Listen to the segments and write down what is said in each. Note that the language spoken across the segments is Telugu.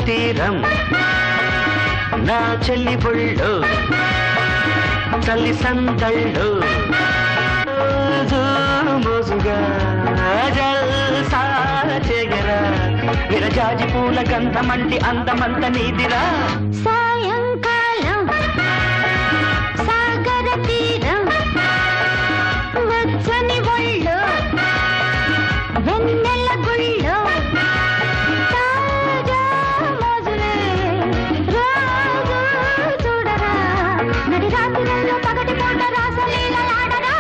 తీరం నా చెల్లి బొళ్ళు చల్లి సందళ్ళు మోసుగా జల్సా చెగరా విరజాజి పూల గంధమంటి అందమంత నీదిరా సాయంకాలం సాగర తీరం వచ్చని ఒళ్ళు వెన్నెల గుళ్ళు తాజా మోజులే రోజు చూడరా నడి రాత్రులలో పగటి పూట రాసలీలలాడరా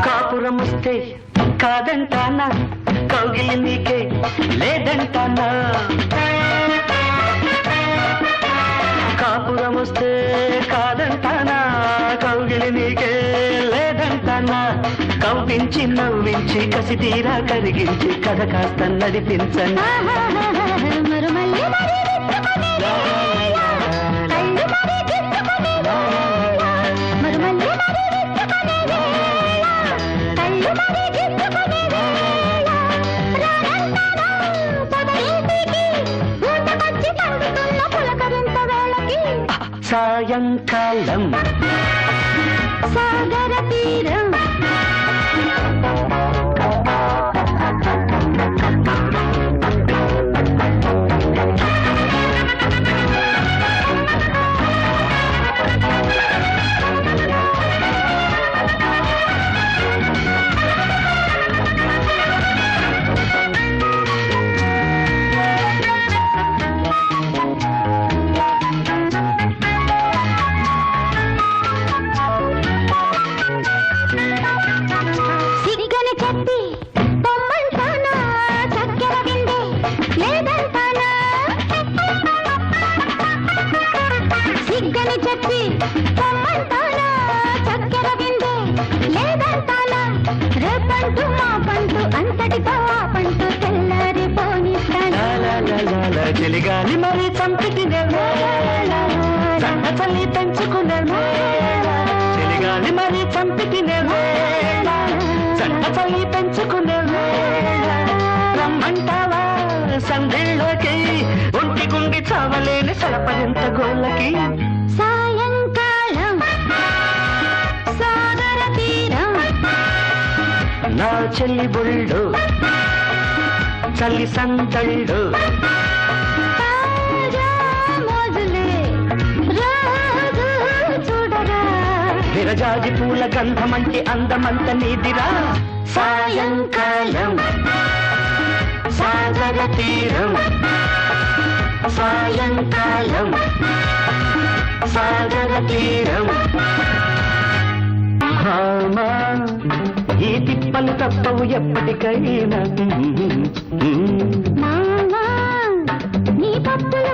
కాపురముస్తే కాదంటానా కౌగిలి నీకే లేదంటానా కాపురముస్తే కాదంటానా కౌగిలి నీకే లేదంటానా కవ్వించి నవ్వించి కసి తీరా కరిగించి కథ కాస్త నడిపించనా మరుమల్లి మరి విచ్చుకునే కళ్ళు మరి గిచ్చుకునే మరుమల్లి మరి విచ్చుకునే కళ్ళు మరి గిచ్చుకునే రానంటారా పదయింటికి ఊటకొచ్చి పండుతున్న పులకరింత వేళకి సాయంకాలం సాగర తీరం సిగ్గని చెప్పి పొమ్మంటానా చక్కెర విందే లేదంటానా సిగ్గని చెప్పి పొమ్మంటానా చక్కెర విందే లేదంటానా రేపంటూ మా పంటూ అంతటితో ఆ పంటూ తెల్లారి పోనిస్తానా చెలిగాలి మరి చంపితినే చండ చల్లి పెంచుకునే చెలిగాలి మరి చంపితినే చండ చల్లి పెంచుకునే రమ్మంటావా సందేళ్ళకి ఒంటి గుంగి చావలేని సలపరింత గోళ్ళకి సాయంకాలం సాగర తీరం నా చెల్లి బొళ్ళు చల్లి సందళ్ళు తాజా మోజులే రోజు చూడరా విరజాజి పూల గంధమంటి అందమంత నీదిరా సాయంకాలం సాగర తీరం సాయంకాలం సాగర తీరం భామా ఈ తిప్పలు తప్పవు ఎప్పటికైనా మామా నీ పప్పులు